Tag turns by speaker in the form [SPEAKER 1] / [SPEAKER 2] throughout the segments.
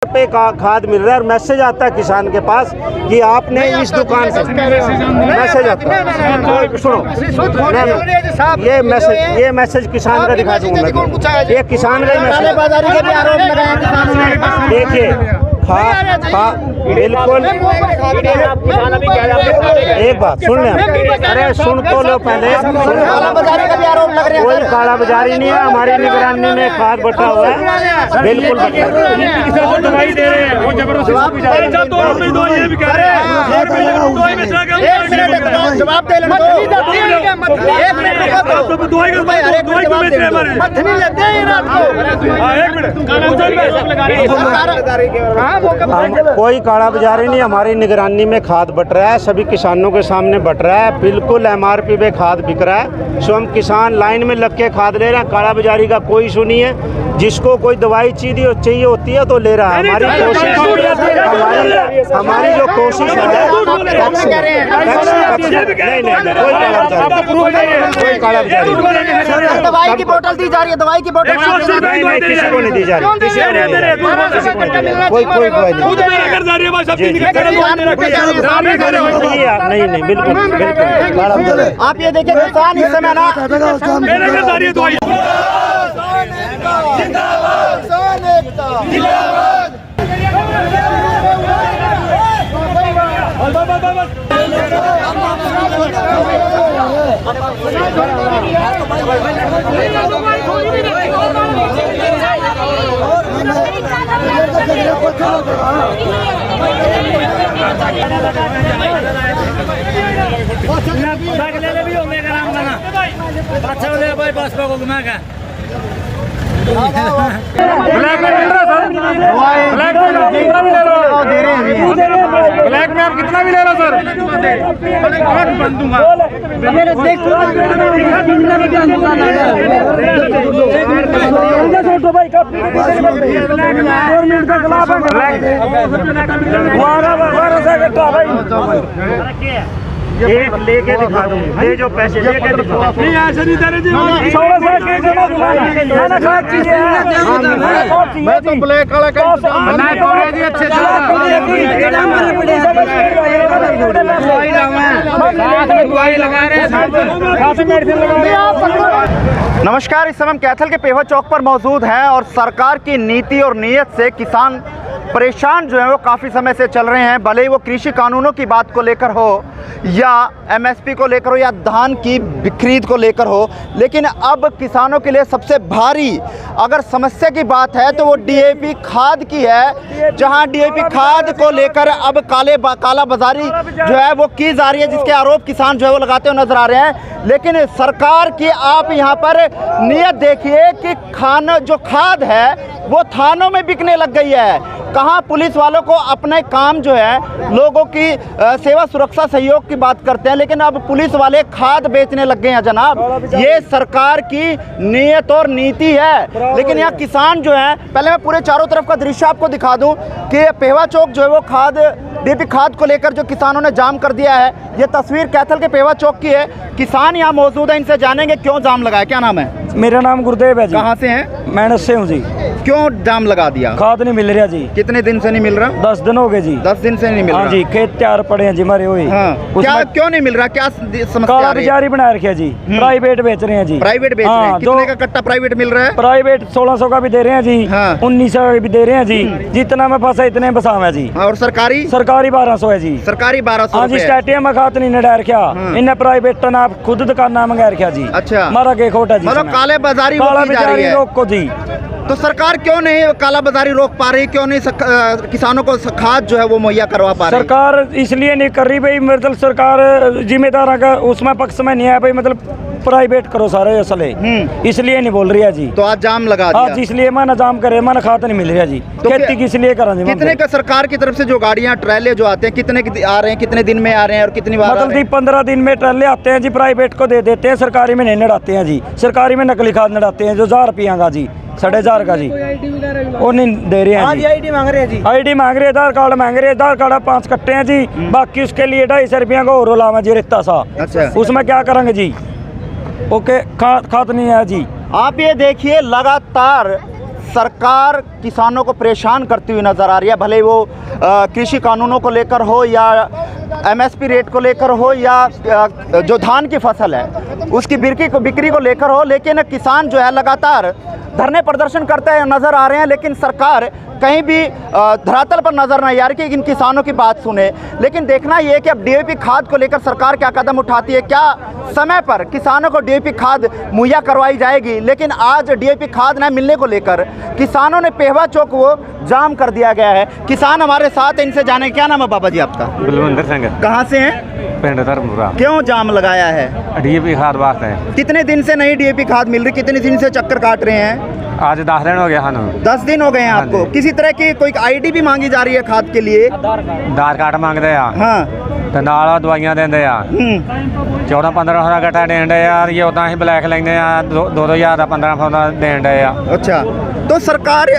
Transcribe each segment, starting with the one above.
[SPEAKER 1] पे खाद मिल रहा है और मैसेज आता है किसान के पास कि आपने इस दुकान से मैसेज आता है। सुनो, ये मैसेज किसान का दिखा दूंगा, ये किसान का मैसेज। देखिए बिल्कुल, एक बात सुन लें, अरे सुन तो लो पहले। कोई काला बाजारी नहीं है, हमारी निगरानी में खाद बटा हुआ है, बिल्कुल दवाई दे रहे हैं। कोई काला बाजारी नहीं, हमारी निगरानी में खाद बट रहा है, सभी किसानों के सामने बट रहा है, बिल्कुल MRP पे खाद बिक रहा है। सो हम किसान लाइन में लग के खाद ले रहे हैं, काला बाजारी का कोई इशू नहीं है। जिसको कोई दवाई चाहिए होती है तो ले रहा है। हमारी कोशिश, हमारी जो कोशिश है, कोई काला बाजारी,
[SPEAKER 2] दवाई की बोतल दी जा रही है, दवाई की बोतल
[SPEAKER 1] किसी को नहीं दी जा रही, नहीं बिल्कुल बिल्कुल।
[SPEAKER 2] आप ये देखिए किसान इस समय ना
[SPEAKER 1] ब्लैक में आप कितना भी ले रहे हो सर? एक लेके दिखा दूँ, ये जो पैसे लेके दिखा, नहीं ऐसे नहीं दे रहे। मैं तो ब्लैक वाला का अच्छे
[SPEAKER 2] नमस्कार, इस समय हम कैथल के पेवा चौक पर मौजूद हैं और सरकार की नीति और नीयत से किसान परेशान जो है वो काफ़ी समय से चल रहे हैं। भले ही वो कृषि कानूनों की बात को लेकर हो या MSP को लेकर हो या धान की खरीद को लेकर हो, लेकिन अब किसानों के लिए सबसे भारी अगर समस्या की बात है तो वो DAP खाद की है, जहां DAP खाद को लेकर अब काला बाजारी जो है वो की जा रही है, जिसके आरोप किसान जो है वो लगाते हुए नजर आ रहे हैं। लेकिन सरकार की आप यहाँ पर नीयत देखिए कि जो खाद है वो थानों में बिकने लग गई है। कहाँ पुलिस वालों को अपने काम जो है लोगों की सेवा सुरक्षा सहयोग की बात करते हैं, लेकिन अब पुलिस वाले खाद बेचने लग गए हैं जनाब। ये सरकार की नीयत और नीति है। लेकिन यहाँ किसान जो है, पहले मैं पूरे चारों तरफ का दृश्य आपको दिखा दूं कि पेवा चौक जो है वो DAP खाद को लेकर जो किसानों ने जाम कर दिया है। ये तस्वीर कैथल के पेवा चौक की है। किसान यहाँ मौजूद है, इनसे जानेंगे क्यों जाम लगाया। क्या नाम है?
[SPEAKER 3] मेरा नाम गुरुदेव है जी।
[SPEAKER 2] कहाँ से हैं?
[SPEAKER 3] मैं नस्से हूँ जी।
[SPEAKER 2] क्यों जाम लगा दिया?
[SPEAKER 3] खाद नहीं मिल रहा जी।
[SPEAKER 2] कितने दिन से नहीं मिल रहा?
[SPEAKER 3] 10 दिन हो गए जी।
[SPEAKER 2] 10 दिन से नहीं मिल रहा?
[SPEAKER 3] हाँ जी, खेत तैयार पड़े हैं जी मरे हुए।
[SPEAKER 2] हाँ। क्या क्यों नहीं मिल रहा? क्या समस्या?
[SPEAKER 3] काला बाजारी बना रखा जी, प्राइवेट बेच रहे हैं जी।
[SPEAKER 2] प्राइवेट बेच रहे हैं? कितने का कट्टा प्राइवेट मिल रहा है?
[SPEAKER 3] प्राइवेट 1600 का भी दे रहे हैं जी, 1900 का भी दे रहे हैं जी। जितना में फंसा इतने बसाव है जी।
[SPEAKER 2] और सरकारी
[SPEAKER 3] 1200 है जी।
[SPEAKER 2] सरकारी 1200।
[SPEAKER 3] हाँ जी, स्टेटियम में खाद नहीं नडा रखा, इन्हें प्राइवेट ना खुद दुकान मंगा रखा जी।
[SPEAKER 2] अच्छा,
[SPEAKER 3] मारा के खोटा जी।
[SPEAKER 2] मतलब काले बाजारी
[SPEAKER 3] रोक को जी।
[SPEAKER 2] तो सरकार क्यों नहीं काला बाजारी रोक पा रही? क्यों नहीं किसानों को खाद जो है वो मुहैया करवा पा रही?
[SPEAKER 3] सरकार इसलिए नहीं कर रही भाई, मतलब सरकार जिम्मेदार का उसमें पक्ष में नहीं है भाई, मतलब प्राइवेट करो सारे असले, इसलिए नहीं बोल रही है जी।
[SPEAKER 2] तो आज जाम लगा दिया?
[SPEAKER 3] आज इसलिए माना जाम करे, माना खाता नहीं मिल रहा जी। तो खेती किस लिए करा जी?
[SPEAKER 2] कितने का सरकार की तरफ से जो गाड़ियां ट्रेले जो आते हैं कितने आ रहे हैं, कितने दिन में आ रहे हैं और कितनी बार?
[SPEAKER 3] मतलब 15 दिन में ट्रेले आते हैं जी, प्राइवेट को दे देते हैं, सरकारी में नहीं नड़ाते हैं जी। सरकारी में नकली खाद नड़ाते हैं जो 1000 रुपया का जी, 1500 का जी, वो नहीं दे रहे हैं जी।
[SPEAKER 2] ID मांग रहे हैं जी।
[SPEAKER 3] ID मांग रहे हैं, आधार कार्ड मांग रहे हैं। आधार कार्ड 5 कट्टे हैं जी, बाकी उसके लिए 250 रुपया का और लावा जी रिश्ता सा।
[SPEAKER 2] अच्छा,
[SPEAKER 3] उसमें क्या करेंगे जी? ओके, खाद नहीं है जी।
[SPEAKER 2] आप ये देखिए लगातार सरकार किसानों को परेशान करती हुई नज़र आ रही है, भले वो कृषि कानूनों को लेकर हो या एमएसपी रेट को लेकर हो या जो धान की फसल है उसकी बिक्री को लेकर हो। लेकिन किसान जो है लगातार धरने प्रदर्शन करते हैं नज़र आ रहे हैं, लेकिन सरकार कहीं भी धरातल पर नज़र नहीं आ रही कि इन किसानों की बात सुने। लेकिन देखना ये है कि अब डीएपी खाद को लेकर सरकार क्या कदम उठाती है, क्या समय पर किसानों को डीएपी खाद मुहैया करवाई जाएगी। लेकिन आज डीएपी खाद न मिलने को लेकर किसानों ने पेहवा चौक वो जाम कर दिया गया है। किसान हमारे साथ हैं, इनसे जाने क्या नाम है बाबा जी आपका?
[SPEAKER 4] बलविंदर सिंह।
[SPEAKER 2] कहाँ से हैं?
[SPEAKER 4] पिंड धर्मपुरा।
[SPEAKER 2] क्यों जाम लगाया है?
[SPEAKER 4] डीएपी खाद वास्ते।
[SPEAKER 2] कितने दिन से नहीं डीएपी खाद मिल रही, कितने दिन से चक्कर काट रहे हैं?
[SPEAKER 4] आज 10 दिन हो गया हमें।
[SPEAKER 2] 10 दिन हो गए हैं आपको? किसी तरह की कोई आईडी भी मांगी जा रही है खाद के लिए?
[SPEAKER 4] आधार कार्ड मांगते हैं।
[SPEAKER 2] हाँ,
[SPEAKER 4] ਤੇ ਨਾਲ ਦਵਾਈਆਂ ਦਿੰਦੇ ਆ 14-1500 ਦਾ ਗੱਟਾ ਦੇਣ ਦੇ ਯਾਰ ਇਹ ਉਦਾਂ ਹੀ ਬਲੈਕ ਲੈਂਦੇ ਆ 2000 ਦਾ 1500 ਦਾ ਦੇਣ ਦੇ ਆ।
[SPEAKER 2] अच्छा, तो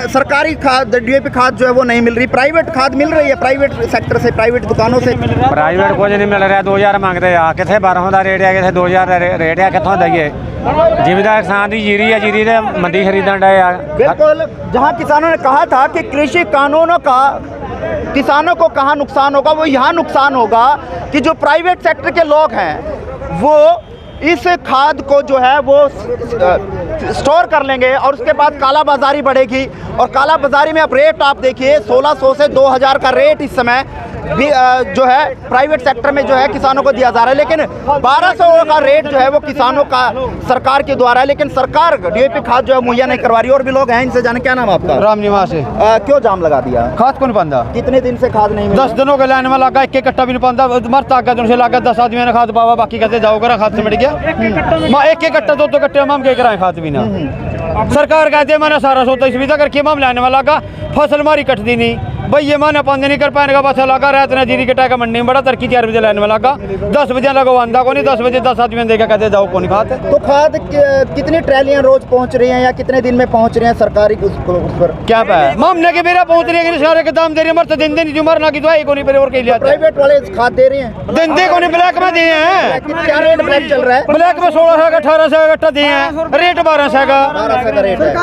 [SPEAKER 2] सरकारी खाद डीएपी खाद जो है वो नहीं मिल रही, प्राइवेट खाद मिल रही है प्राइवेट सेक्टर से, प्राइवेट दुकानों से?
[SPEAKER 4] ਪ੍ਰਾਈਵੇਟ ਕੁਝ ਨਹੀਂ ਮਿਲ ਰਿਹਾ। 2000 ਮੰਗਦੇ ਆ, ਕਿੱਥੇ 1200 ਦਾ ਰੇਟ ਆ, ਕਿੱਥੇ 2000 ਦਾ ਰੇਟ ਆ, ਕਿੱਥੋਂ ਦਈਏ? ਜ਼ਿਮੀਦਾਰ ਕਿਸਾਨ ਦੀ ਜੀਰੀ ਆ, ਜੀਰੀ ਦੇ ਮੰਡੀ ਖਰੀਦਣ ਡਏ ਆ।
[SPEAKER 2] बिल्कुल, जहाँ किसानों ने कहा था कि कृषि कानूनों का किसानों को कहाँ नुकसान होगा, वो यहाँ नुकसान होगा कि जो प्राइवेट सेक्टर के लोग हैं वो इस खाद को जो है वो स्टोर कर लेंगे और उसके बाद काला बाज़ारी बढ़ेगी। और काला बाज़ारी में अब रेट आप देखिए 1600 से 2000 का रेट इस समय जो है प्राइवेट सेक्टर में जो है किसानों को दिया जा रहा है, लेकिन 1200 का रेट जो है वो किसानों का सरकार के द्वारा है। लेकिन सरकार डीएपी खाद जो है मुहैया नहीं करवा रही। और भी लोग हैं, इनसे जाने क्या नाम है आपका?
[SPEAKER 5] राम निवास है।
[SPEAKER 2] क्यों जाम लगा दिया?
[SPEAKER 5] खाद कौन पांदा?
[SPEAKER 2] कितने दिन से खाद नहीं मिल
[SPEAKER 5] 10 दिनों के लाइन में लगा, एक कट्टा भी नहीं पांदा। मरता आगे तुमसे लगा 10 आदमी ने खाद पावा, बाकी कहते जाओ करा खाद से मिट गया। माँ एक कट्टा 2 कट्टे हम क्या कराए खाद भी ना। सरकार कहते मैंने सारा सोचा इस विधा करके हम लाने वाला का फसल मारी कट दी नहीं भाई, ये माने पानी नहीं कर पाएगा। बस लगा रात ने जीरी के टाका मंडी में बड़ा तरक्की 4 बजे लाने वाला का 10 बजे लगा आंदा को नहीं, 10 बजे 10 आदमी देखा कहते जाओ कौन खाते।
[SPEAKER 2] तो खाद कितनी ट्रैलियां रोज पहुंच रही हैं या कितने दिन में पहुंच रही हैं सरकारी उस पर?
[SPEAKER 5] क्या पाया मामले के मेरा पहुंच रही है, सारे के दाम दे रही मरते दिन दिन मरना की दवाई को नहीं पर और के लिए
[SPEAKER 2] प्राइवेट वाले खाद दे रहे हैं,
[SPEAKER 5] दिन दे को नहीं ब्लैक में दिए हैं।
[SPEAKER 2] क्या रेट ब्लैक चल रहा है?
[SPEAKER 5] ब्लैक में 1600 का 1800 का कट्टा दिए हैं, रेट 1200 का।
[SPEAKER 2] 1200 का रेट है।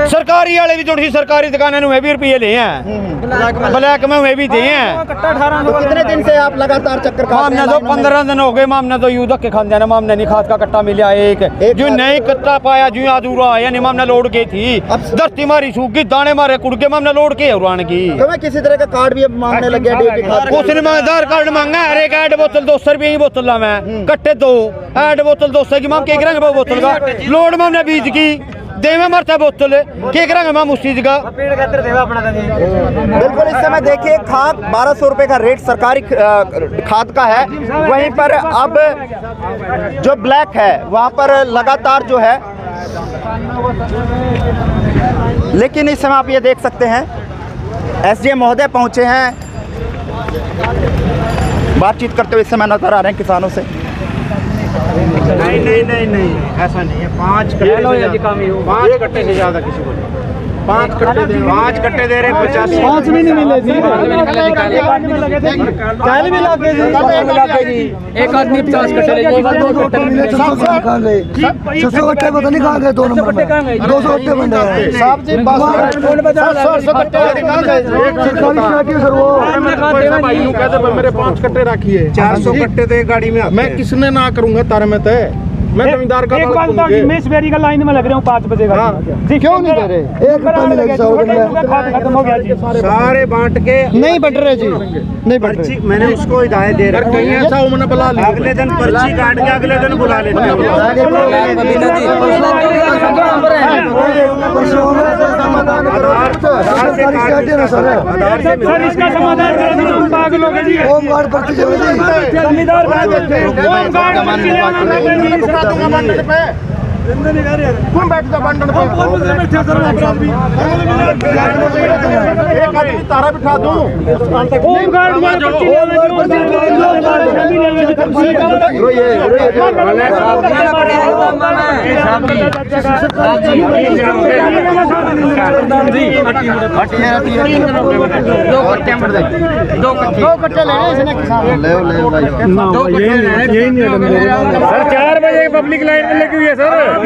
[SPEAKER 5] सरकारी वाले भी थोड़ी सरकारी दुकानें में भी रुपये लिए हैं, ब्लैक में वे भी दिए हैं।
[SPEAKER 2] तो कितने दिन से आप लगातार चक्कर काट रहे
[SPEAKER 5] मामने
[SPEAKER 2] हैं?
[SPEAKER 5] तो 15 दिन हो गए, मामने तो यूं धक्के खान जाना। मामने नहीं खाद का कट्टा मिला एक जो नहीं कट्टा पाया जो अधूरा आया नहीं। मामने लोड गई थी, धरती मारी सूख गई, दाने मारे कुड़ के मामने लोड के उड़ान की।
[SPEAKER 2] तो मैं किसी तरह का कार्ड भी अब मांगने लग गया डीएपी खाद?
[SPEAKER 5] उसने आधार कार्ड मांगा है, एक ऐड बोतल 200 रुपये की बोतल ला मैं कट्टे 2 ऐड बोतल 200 की माम के रंग बोतल का लोड मामने बीज की दे में मरता बोतल के रंग माम उस चीज का।
[SPEAKER 2] बिल्कुल, इस समय देखिए खाद 1200 रुपए का रेट सरकारी खाद का है, वहीं पर अब जो ब्लैक है वहाँ पर लगातार जो है। लेकिन इस समय आप ये देख सकते हैं एसडीएम महोदय पहुँचे हैं, बातचीत करते हुए इस समय नजर आ रहे हैं किसानों से।
[SPEAKER 1] नहीं ऐसा नहीं है। 5 कट्टे से ज़्यादा किसी को नहीं। 5 कट्टे दे रहे 50।
[SPEAKER 5] 5 भी नहीं मिले जी, कल भी लगे जी, एक आदमी 50 कट्टे ले
[SPEAKER 6] 600 कट्टे पता नहीं कहाँ गए, 2 नंबर में 200 कट्टे बन रहे
[SPEAKER 2] साहब जी 700 कट्टे
[SPEAKER 6] कहते मेरे 5 कट्टे रखिए,
[SPEAKER 1] 400 कट्टे तो एक गाड़ी में आते
[SPEAKER 6] मैं
[SPEAKER 1] हैं।
[SPEAKER 6] किसने ना करूंगा तार में तय, मैं जमींदार का
[SPEAKER 7] एक बात बताओ कि मैं सवेरी का लाइन में लग रहा हूँ 5 बजे का जी,
[SPEAKER 6] क्यों नहीं दे रहे?
[SPEAKER 7] एक कट्टा मिलेगा 100 रुपये खाद खत्म हो गया जी।
[SPEAKER 1] सारे बांट के
[SPEAKER 6] नहीं बट रहे जी, नहीं बट
[SPEAKER 1] पर्ची मैंने उसको हिदायत दे रखी
[SPEAKER 6] कहीं
[SPEAKER 1] है।
[SPEAKER 6] ऐसा उन्होंने बुला लिया,
[SPEAKER 1] अगले दिन पर्ची काट के अगले दिन बुला लेते हैं।
[SPEAKER 7] सर इसका समाधान करें तो हम पागल हो गए जी।
[SPEAKER 6] होमगार्ड पर्ची
[SPEAKER 7] जमींदार
[SPEAKER 6] कौन बैठ जा बंडन पे, एक आदमी तारा बिठा दूं।
[SPEAKER 7] होमगार्ड
[SPEAKER 6] दो कट्टे लेने इसने किसान ले भाई।
[SPEAKER 7] सर 4 बजे पब्लिक लाइन में लगी हुई है सर।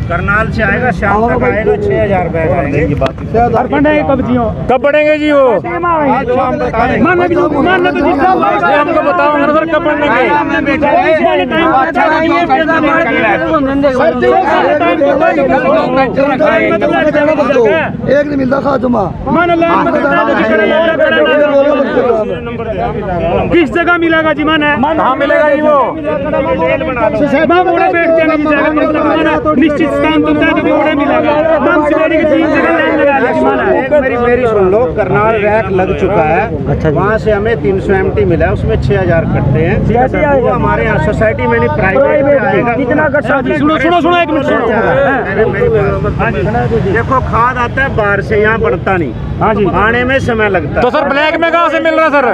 [SPEAKER 1] करनाल से आएगा शाम तक आएगा 6000 बैग आएंगे।
[SPEAKER 7] कब बढ़ेंगे जी वो? हमको बताओ सर कब बढ़ेंगे?
[SPEAKER 6] एक नहीं मिलता खातमा।
[SPEAKER 7] किस जगह मिलेगा जी? मन है कहाँ मिलेगा जी वो? निश्चित स्थान तो मिलेगा।
[SPEAKER 1] मेरी सुन लो, करनाल रैक लग चुका है। वहाँ से हमें 300 MT मिला है, उसमें 6000 कट्टे हैं। वो हमारे यहाँ सोसाइटी में नहीं, प्राइवेट में आएगा।
[SPEAKER 7] कितना कट्टा? सुनो एक मिनट
[SPEAKER 1] देखो, खाद आता है बाहर से, यहाँ बनता नहीं।
[SPEAKER 7] हाँ जी,
[SPEAKER 1] आने में समय लगता है।
[SPEAKER 7] तो सर ब्लैक में कहाँ से मिल रहा है सर?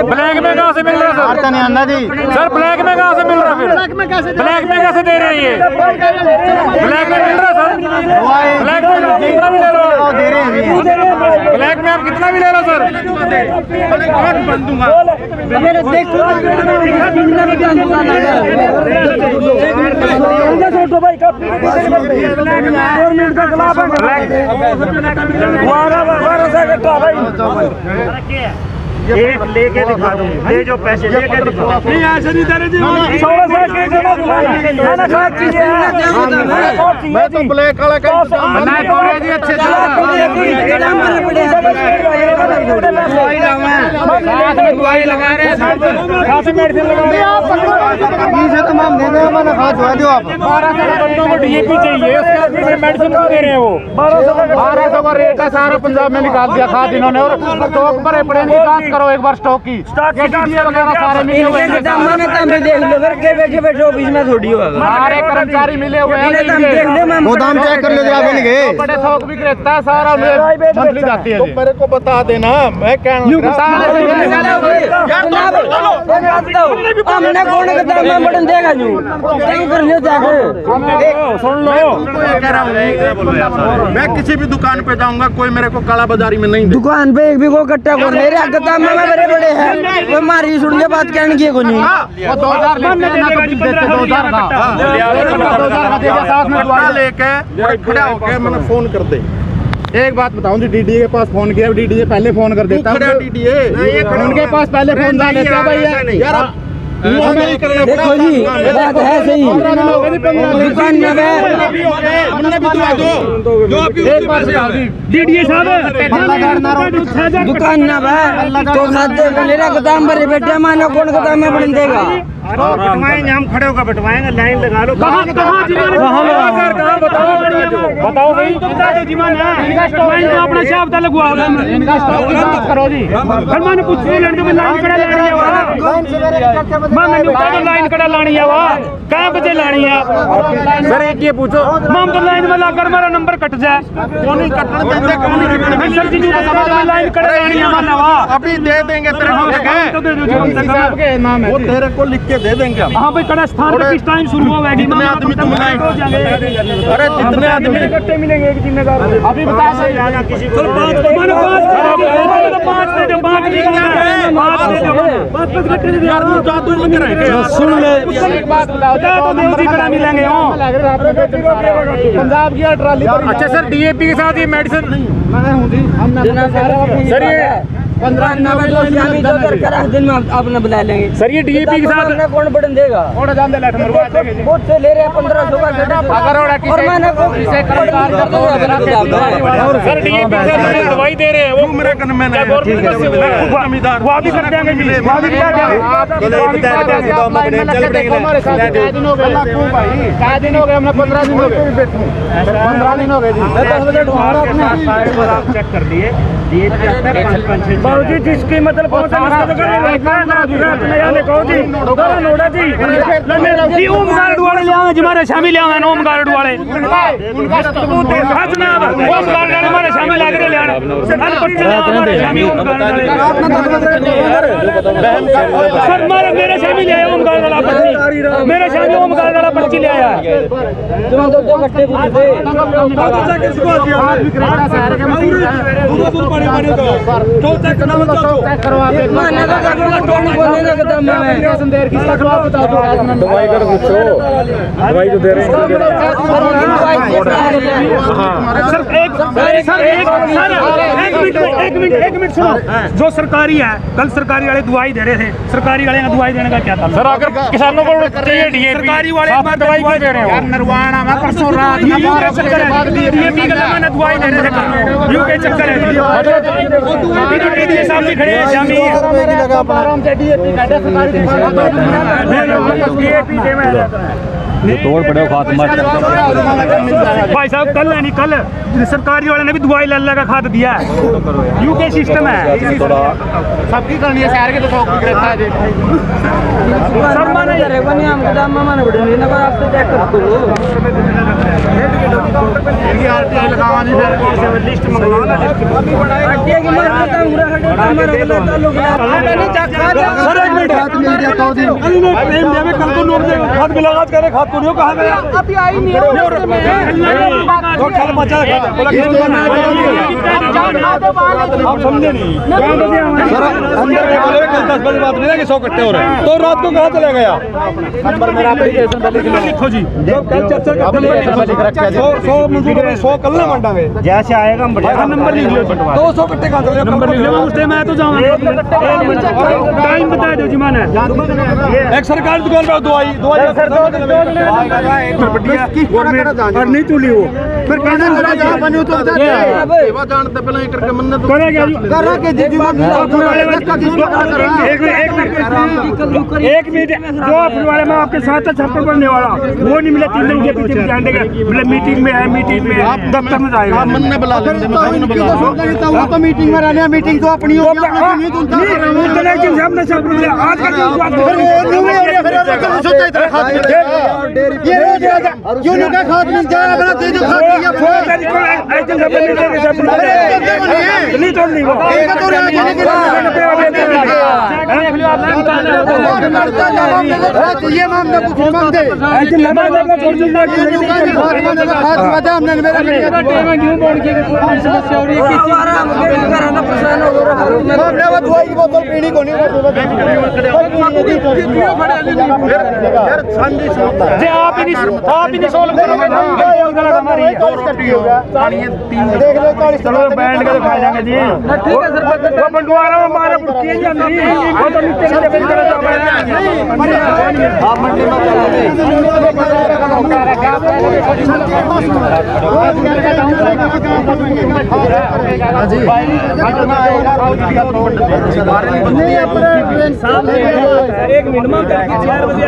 [SPEAKER 7] ब्लैक में कहाँ से मिल रहा है सर?
[SPEAKER 5] नहीं आंदा जी
[SPEAKER 7] सर ब्लैक में कहाँ से मिल रहा है? ब्लैक में कैसे दे रहे हैं ये? ब्लैक में मिल रहा है सर? ब्लैक में कितना भी ले लो,
[SPEAKER 5] दे रहे हैं।
[SPEAKER 7] ब्लैक में आप कितना भी ले लो सर?
[SPEAKER 1] एक लेके दिखा दो, ले जो पैसे लेके दिखा।
[SPEAKER 7] नहीं ऐसे नहीं दे रहे जी।
[SPEAKER 5] मैं तो ब्लैक वाला का अच्छे तमाम दे दो, मैंने खाद दो आप
[SPEAKER 7] 1200 बंदों को DAP चाहिए, उसके मेडिसिन को दे रहे हैं वो
[SPEAKER 5] 1200 का रेट है। सारा पंजाब में निकाल दिया खाद इन्होंने। और स्टॉक भरे पड़े, जांच करो एक बार स्टॉक की। वगैरह सारे मिले हुए हैं, सारे कर्मचारी मिले हुए हैं। गोदाम चेक कर लो, बड़े थोक भी रहता है सारा, मंथली जाती है। मेरे को बता देना, मैं मैं किसी भी दुकान पे जाऊंगा, कोई मेरे को काला बाजारी में नहीं।
[SPEAKER 6] दुकान पे एक भी को कट्टा को मेरे गोदाम में बड़े बड़े हैं, वो मारी सुन के बात कहने की को नहीं।
[SPEAKER 5] 2000 लेके खड़ा होके मैंने फोन कर दे। एक बात बताऊं जी, डीडीए के पास फोन किया, डीडीए पहले फोन कर देता है। डीडीए उनके पास पहले फोन डाल देता है भाई यार।
[SPEAKER 6] देखो जी, बात है सही। दुकान में
[SPEAKER 7] DDA साहब
[SPEAKER 6] दुकान ना भाई तो खाते मेरा गोदाम भरे बैठे, मानो कौन गोदाम में बन देगा?
[SPEAKER 1] बिटवाएंगे, हम खड़े होकर बिटवाएंगे, लाइन लगा लो।
[SPEAKER 7] कहाँ बताओ भाई, अपना शाब्द लगवाओ करो जी। मैंने पूछ लाइन कड़ा लानी है, वहाँ कहाँ बजे लानी है सर? एक ये पूछो, हम तो लाइन में लाकर मेरा नंबर कट जाए। सर जी लाइन कड़ा लानी है,
[SPEAKER 5] अभी दे देंगे तेरे को, वो तेरे को लिख के दे देंगे।
[SPEAKER 7] हाँ भाई, कड़ा स्थान पे किस टाइम शुरू होगा?
[SPEAKER 5] कितने आदमी तुम लाएंगे? अरे जितने आदमी
[SPEAKER 7] कट्टे मिलेंगे एक जिम्मेदार अभी बता किसी को 5 सुन ले। मिलेंगे
[SPEAKER 5] पंजाब की ट्राली।
[SPEAKER 7] अच्छा सर, DAP के साथ ये मेडिसिन सर, ये
[SPEAKER 6] 15 दिन में आपने बुला लेंगे
[SPEAKER 7] सर, ये DAP के साथ
[SPEAKER 6] कौन बटन देगा? बहुत से ले रहे हैं 1500 का। और मैंने
[SPEAKER 7] सर DAP के साथ दवाई दे रहे हैं, वो
[SPEAKER 5] मेरे कन में
[SPEAKER 7] वो भी कर देंगे जी, वो भी कर देंगे।
[SPEAKER 5] 15 दिन हो गए, हमने 15 दिन हो गए, 15 दिन हो गए जी।
[SPEAKER 1] आप चेक कर लिए
[SPEAKER 7] बाबू जी, जिसकी मतलब पहुंचा जी ओम गार्ड वाले ले आवे, हमारे शामिल आवे ओम गार्ड वाले, ओम गार्ड हमारे शामिल लग रहे ले सर, मेरे शामिल है ओम गार्ड वाला पर्ची, मेरे शामिल ओम गार्ड वाला पर्ची ले आया।
[SPEAKER 6] माने तो टोन बोलने ना कदम में
[SPEAKER 7] दवाई कर पूछो दवाई तो दे रहे हैं एक मिनट सुनो जो सरकारी है कल सरकारी वाले दवाई दे रहे थे सरकारी वाले का दवाई देने का क्या था सर अगर किसानों को चाहिए सरकारी वाले दवाई क्यों दे रहे हो यार नरवाना में परसों रात डीएपी का जमाना दवाई दे रहे थे यू के चक्कर है सामने खड़े हैं शामी
[SPEAKER 3] तोड़ पड़े खाद मत
[SPEAKER 7] भाई साहब कल है नहीं कल सरकारी वाले ने भी दवाई लल्ला का खाद दिया है यूके सिस्टम है
[SPEAKER 5] सबकी करनी है शहर के तो
[SPEAKER 6] सब माने जा रहे बनी हम कदम में माने बड़े ना पर आप तो चेक कर दो
[SPEAKER 5] इनकी आरटीआई लगावा नहीं फिर लिस्ट मंगवाओ ना
[SPEAKER 6] आरटीआई की मार का पूरा हटे हमारा वाला ताल्लुक नहीं चेक कर
[SPEAKER 7] सर एक मिनट हाथ मिल गया तो दिन टाइम देवे कल को नोट दे खाद मुलाकात करे खाद को नहीं कहां गया
[SPEAKER 6] अभी आई नहीं है
[SPEAKER 7] तो चल मचा आप समझे नहीं सर अंदर बोले कल 10 बजे बात नहीं है कि 100 कट्टे हो रहे हैं तो रात को कहां चले गया नंबर मेरा एप्लीकेशन पे लिखो जी कल चर्चा करते हैं 100 मंजूर है 100 कल ना मंडांगे
[SPEAKER 1] जैसे आएगा हम बढ़िया
[SPEAKER 7] नंबर लिख लो 200 कट्टे कहां चले नंबर लिख लो उस टाइम मैं तो जाऊंगा टाइम बता दो जी माने एक सरकारी दुकान पे दवाई और नहीं तुली वो फिर पैसा बने तो
[SPEAKER 5] सेवा जानते पहले करके मन्नत
[SPEAKER 7] करेगा
[SPEAKER 5] करा के दीदी
[SPEAKER 7] एक मिनट जो अपने वाले में आपके साथ छप्पर पड़ने वाला वो नहीं मिला 3 दिन के पीछे जान देगा मतलब मीटिंग में है आप दफ्तर में जाएगा
[SPEAKER 5] आप मन में बुला लेंगे वो तो मीटिंग में रहने मीटिंग तो अपनी होगी अपनी नहीं
[SPEAKER 7] हमने सब आज का
[SPEAKER 5] क्यों नहीं का खाद मिल जाए अपना दे दो खाद
[SPEAKER 7] नहीं तोड़नी वो
[SPEAKER 5] ये मामला कुछ मांगते दवाई की बोतल पीनी को नहीं
[SPEAKER 7] आप ही नहीं सोल्व करोगे ना
[SPEAKER 5] देख लो 40
[SPEAKER 7] चलो बैंड के दिखा जाएंगे जी ठीक है सर वो बंटवारा में हमारा बुटकी जाती वो तो नीचे नीचे बेच कर
[SPEAKER 5] आप मंडी में
[SPEAKER 7] एक मिनिमम 4 बजे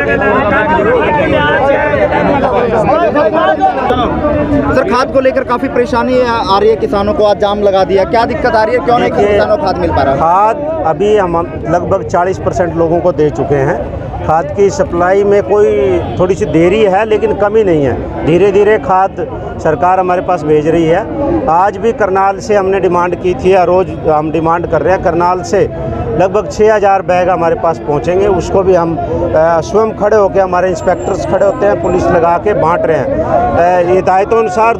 [SPEAKER 2] सर खाद को लेकर काफी परेशानी आ रही है किसानों को, आज जाम लगा दिया, क्या दिक्कत आ रही है, क्यों नहीं किसानों को खाद मिल पा रहा है?
[SPEAKER 1] खाद अभी हम लगभग 40% लोगों को दे चुके हैं। खाद की सप्लाई में कोई थोड़ी सी देरी है लेकिन कमी नहीं है, धीरे धीरे खाद सरकार हमारे पास भेज रही है। आज भी करनाल से हमने डिमांड की थी, रोज़ हम डिमांड कर रहे हैं, करनाल से लगभग 6000 बैग हमारे पास पहुंचेंगे। उसको भी हम स्वयं खड़े होकर, हमारे इंस्पेक्टर्स खड़े होते हैं, पुलिस लगा के बांट रहे हैं। हिदायतों अनुसार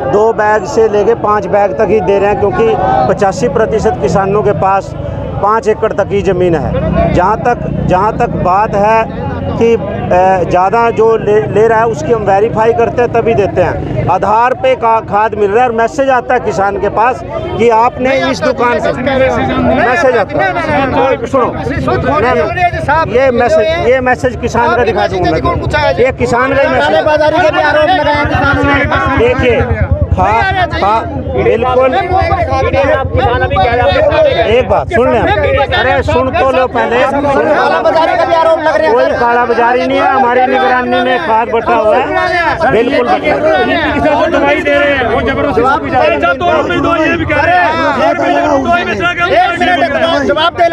[SPEAKER 1] 2 बैग से लेके 5 बैग तक ही दे रहे हैं, क्योंकि 85% किसानों के पास 5 एकड़ तक की ज़मीन है। जहाँ तक बात है कि ज़्यादा जो ले रहा है उसकी हम वेरीफाई करते हैं तभी देते हैं। आधार पे खाद मिल रहा है और मैसेज आता है किसान के पास कि आपने इस दुकान से मैसेज आता है। सुनो, ये मैसेज किसान का दिखा दूँगा मैं, ये किसान का मैसेज। देखिए बिल्कुल एक बात सुन लें, अरे सुन तो लो पहले। कोई काला बाजारी नहीं है, हमारी निगरानी में खाद बटा हुआ है, बिल्कुल
[SPEAKER 7] दवाई दे रहे हैं वो जबरदस्ती
[SPEAKER 5] जवाब दे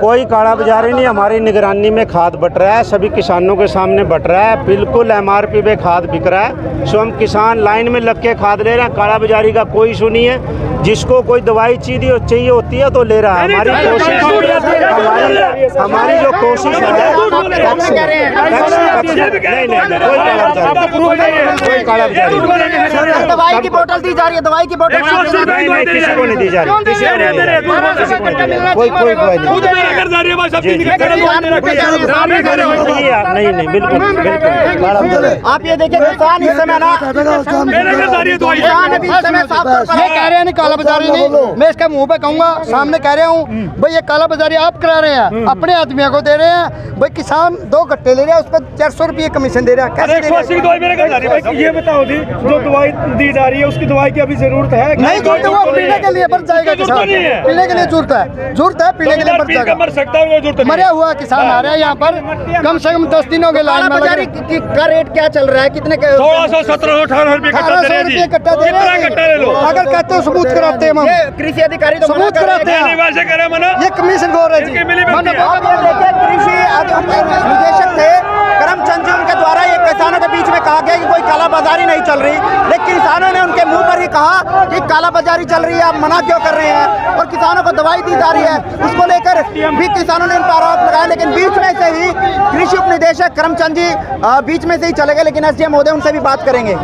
[SPEAKER 1] कोई काला बाजारी नहीं, हमारी निगरानी में खाद बट रहा है, सभी किसानों के सामने बट रहा है, बिल्कुल MRP पे खाद बिक रहा है। सो हम किसान लाइन में लग के खाद ले रहे हैं, काला बाजारी का कोई इशू नहीं है। जिसको कोई दवाई चाहिए होती है तो ले रहा है। हमारी कोशिश, हमारी जो कोशिश है, कोई काला बाजारी,
[SPEAKER 2] दवाई की बोतल दी जा रही है, दवाई की बोतल
[SPEAKER 1] किसी को नहीं दी जा रही, किसी को नहीं दी जा रही, कोई दवाई नहीं, नहीं बिल्कुल।
[SPEAKER 2] आप ये देखिए किसान इस समय ना किसान अभी इस समय साफ ये कह रहे हैं, नहीं काला बाजारी नहीं, मैं इसके मुंह पे कहूंगा, सामने कह रहा हूँ भाई ये काला बाजारी आप करा रहे हैं, अपने आदमियों को दे रहे हैं। भाई किसान 2 गट्टे ले रहे हैं, उस पर 400 रुपये कमीशन दे रहा है, कैसे दे रहे हैं?
[SPEAKER 7] ये बताओ दी, जो दवाई दी जा रही है उसकी दवाई की अभी जरूरत है?
[SPEAKER 2] नहीं जरूरत है, वो पीने के लिए बच जाएगा किसान, पीने के लिए जरूरत है, पीने के लिए बच जाएगा।
[SPEAKER 7] मर सकता है वो जरूरत नहीं।
[SPEAKER 2] मरा हुआ किसान आ रहा है यहाँ पर, कम से कम 10 दिनों के लाइन में। बाजारी का रेट क्या चल रहा है, कितने
[SPEAKER 7] 1600, 1700, 1800 रुपये कट्टा दे रहे हैं जी।
[SPEAKER 2] कट्टा दे रहे हैं।
[SPEAKER 7] कट्टा ले लो।
[SPEAKER 2] अगर कहते हो सबूत कराते हैं हम, कृषि अधिकारी तो सबूत कराते हैं, ये कमीशन खो रहे जी। कृषि निदेशक थे करमचंद जी, उनके द्वारा ये किसानों के बीच में कहा गया कि कोई काला बाजारी नहीं चल रही, लेकिन किसानों ने उनके मुंह पर ही कहा कि काला बाजारी चल रही है, आप मना क्यों कर रहे हैं, और किसानों को दवाई दी जा रही है, इसको लेकर भी किसानों ने इन पर आरोप लगाया। लेकिन बीच में से ही कृषि उप निदेशक करमचंद जी बीच में से ही चले गए, लेकिन SDM महोदय उनसे भी बात करेंगे।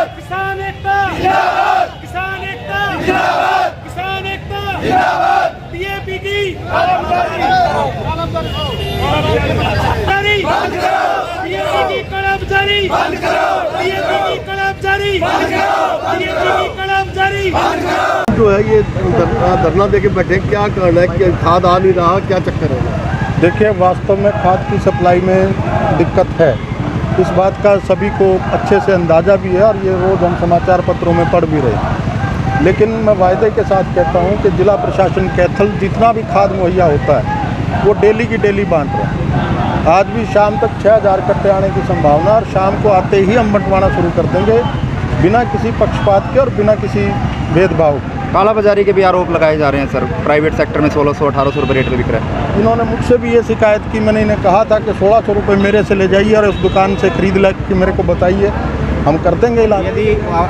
[SPEAKER 7] किसान एकता, किसान एकता, किसान एकता, DAP की
[SPEAKER 8] जो है ये धरना देके बैठे, क्या कारण है कि खाद आ नहीं रहा, क्या चक्कर है?
[SPEAKER 9] देखिए, वास्तव में खाद की सप्लाई में दिक्कत है, इस बात का सभी को अच्छे से अंदाज़ा भी है और ये रोज़ हम समाचार पत्रों में पढ़ भी रहे हैं। लेकिन मैं वायदे के साथ कहता हूँ कि जिला प्रशासन कैथल जितना भी खाद मुहैया होता है वो डेली की डेली बांट रहा है। आज भी शाम तक 6000 कट्टे आने की संभावना, और शाम को आते ही हम बंटवाना शुरू कर देंगे बिना किसी पक्षपात के और बिना किसी भेदभाव के।
[SPEAKER 2] काला बाजारी के भी आरोप लगाए जा रहे हैं सर, प्राइवेट सेक्टर में 1600-1800 रुपये रेट पे बिक रहा है।
[SPEAKER 9] इन्होंने मुझसे भी ये शिकायत की, मैंने इन्हें कहा था कि 1600 रुपये मेरे से ले जाइए और उस दुकान से खरीद ला के मेरे को बताइए, हम कर देंगे इलाज।
[SPEAKER 2] यदि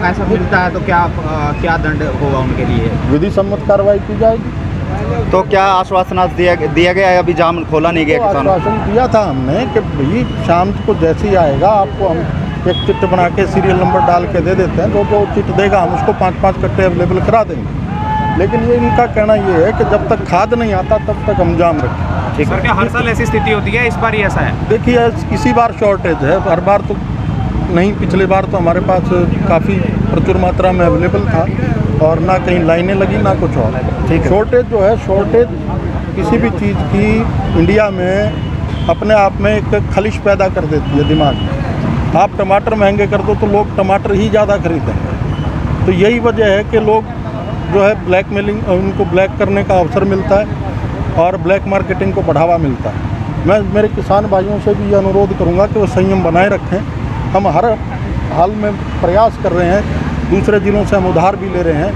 [SPEAKER 2] ऐसा मिलता है तो क्या दंड होगा उनके लिए?
[SPEAKER 9] विधि सम्मत कार्रवाई की जाएगी।
[SPEAKER 2] तो क्या आश्वासन दिया गया है? अभी जाम खोला नहीं गया किसानों?
[SPEAKER 9] आश्वासन दिया था हमने कि भाई शाम को जैसे ही आएगा आपको हम एक चिट बना के सीरियल नंबर डाल के दे देते हैं, जो चिट देगा हम उसको 5-5 कट्टे अवेलेबल करा देंगे। लेकिन ये इनका कहना ये है कि जब तक खाद नहीं आता तब तक हम जाम रखें।
[SPEAKER 10] सर, क्या हर साल ऐसी स्थिति होती है, इस बार ही ऐसा है?
[SPEAKER 9] देखिए, इसी बार शॉर्टेज है, हर बार तो नहीं, पिछले बार तो हमारे पास काफ़ी प्रचुर मात्रा में अवेलेबल था और ना कहीं लाइनें लगी ना कुछ और। शॉर्टेज जो है, शॉर्टेज किसी भी चीज़ की इंडिया में अपने आप में एक खलिश पैदा कर देती है दिमाग में। आप टमाटर महंगे कर दो तो लोग टमाटर ही ज़्यादा खरीदेंगे। तो यही वजह है कि लोग जो है ब्लैकमेलिंग, उनको ब्लैक करने का अवसर मिलता है और ब्लैक मार्केटिंग को बढ़ावा मिलता है। मैं मेरे किसान भाइयों से भी ये अनुरोध करूंगा कि वो संयम बनाए रखें। हम हर हाल में प्रयास कर रहे हैं, दूसरे जिलों से हम उधार भी ले रहे हैं।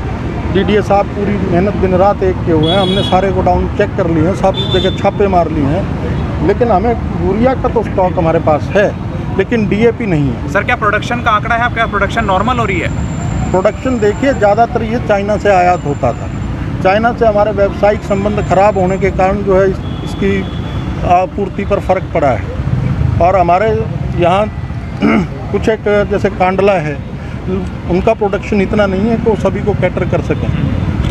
[SPEAKER 9] DDA साहब पूरी मेहनत दिन रात एक किए हुए हैं, हमने सारे गोडाउन चेक कर लिए हैं, सब जगह छापे मार लिए हैं, लेकिन हमें यूरिया का तो स्टॉक हमारे पास है, लेकिन DAP नहीं है।
[SPEAKER 10] सर, क्या प्रोडक्शन का आंकड़ा है आपका? प्रोडक्शन नॉर्मल हो रही है?
[SPEAKER 9] प्रोडक्शन देखिए, ज़्यादातर ये चाइना से आयात होता था। चाइना से हमारे व्यावसायिक संबंध खराब होने के कारण जो है इसकी आपूर्ति पर फ़र्क पड़ा है। और हमारे यहाँ कुछ एक जैसे कांडला है, उनका प्रोडक्शन इतना नहीं है कि वो सभी को कैटर कर सकें,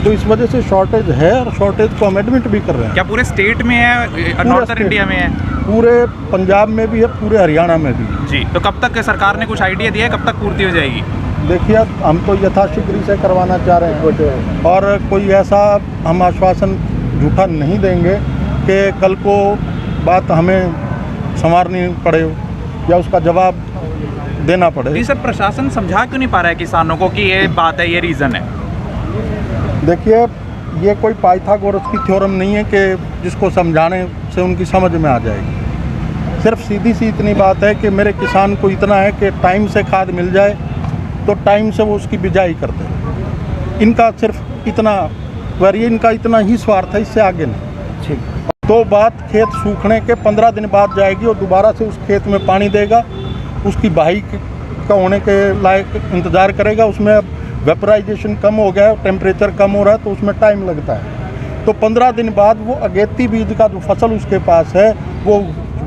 [SPEAKER 9] तो इस वजह से शॉर्टेज है और शॉर्टेज को हम एडमिट भी कर रहे हैं।
[SPEAKER 10] क्या पूरे स्टेट में है, नॉर्थन इंडिया में है?
[SPEAKER 9] पूरे पंजाब में भी है, पूरे हरियाणा में भी है।
[SPEAKER 10] जी, तो कब तक सरकार ने कुछ आइडिया दिया है, कब तक पूर्ति हो जाएगी?
[SPEAKER 9] देखिए, हम तो यथाशीघ्र से करवाना चाह रहे हैं और कोई ऐसा हम आश्वासन झूठा नहीं देंगे कि कल को बात हमें संवारनी पड़े या उसका जवाब देना पड़े।
[SPEAKER 10] जी सर, प्रशासन समझा क्यों नहीं पा रहा है किसानों को कि ये बात है, ये रीज़न है?
[SPEAKER 9] देखिए, ये कोई पाइथागोरस की थ्योरम नहीं है कि जिसको समझाने से उनकी समझ में आ जाएगी। सिर्फ सीधी सी इतनी बात है कि मेरे किसान को इतना है कि टाइम से खाद मिल जाए तो टाइम से वो उसकी बिजाई कर दे। इनका सिर्फ इतना वैरिय, इनका इतना ही स्वार्थ है, इससे आगे नहीं।
[SPEAKER 2] ठीक।
[SPEAKER 9] तो बात खेत सूखने के 15 दिन बाद जाएगी और दोबारा से उस खेत में पानी देगा, उसकी बहाई का होने के लायक इंतज़ार करेगा। उसमें अब वेपराइजेशन कम हो गया है, टेम्परेचर कम हो रहा है, तो उसमें टाइम लगता है। तो 15 दिन बाद वो अगेती बीज का जो फसल उसके पास है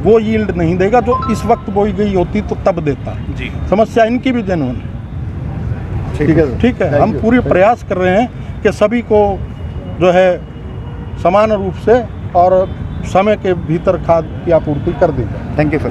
[SPEAKER 9] वो यील्ड नहीं देगा जो इस वक्त बोई गई होती तो तब देता।
[SPEAKER 10] जी।
[SPEAKER 9] समस्या इनकी भी जेन्युइन है। ठीक है, हम पूरी प्रयास कर रहे हैं कि सभी को जो है समान रूप से और समय के भीतर खाद की आपूर्ति कर दी जाए।
[SPEAKER 2] Thank you sir.